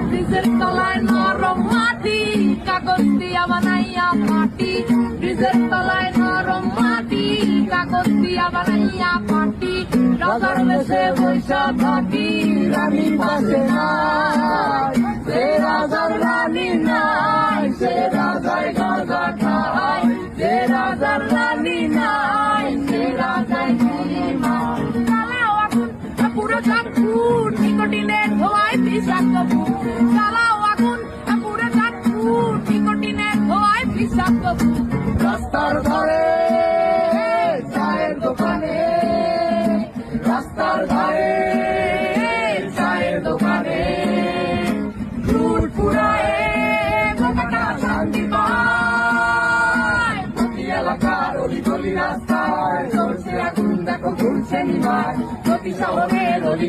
ব্রিজের তলায় নরম মাটি, কাগজ দিয়া বানাইয়া পাটি। ব্রিজের তলায় নরম মাটি, কাগজ দিয়া বানাইয়া পাটি। রাজার বেশে বৈশা থাকি, রানী পাশে নাই, সে রাজার রানী নাই, সে রাজার গর্গা খায়। সে রাজার রানী নাই, সে রাজার চালাও আগুন পুরো চাঁদপুর, নিকোটিনে ধোয়ায় বিষাক্ত ভূত। চালাও আগুন পুরো চাঁদপুর, নিকোটিনে ধোয়ায় বিষাক্ত ভূত। রাস্তার ধারে চায়ের দোকানে, রাস্তার ধারে চায়ের দোকানে লুট পুরায় গোটাটা শান্তি পায়। প্রতি এলাকার অলি রাস্তায় জ্বলছে আগুন, দেখো ঘুরছে নিভায়। প্রতি শহরের অলি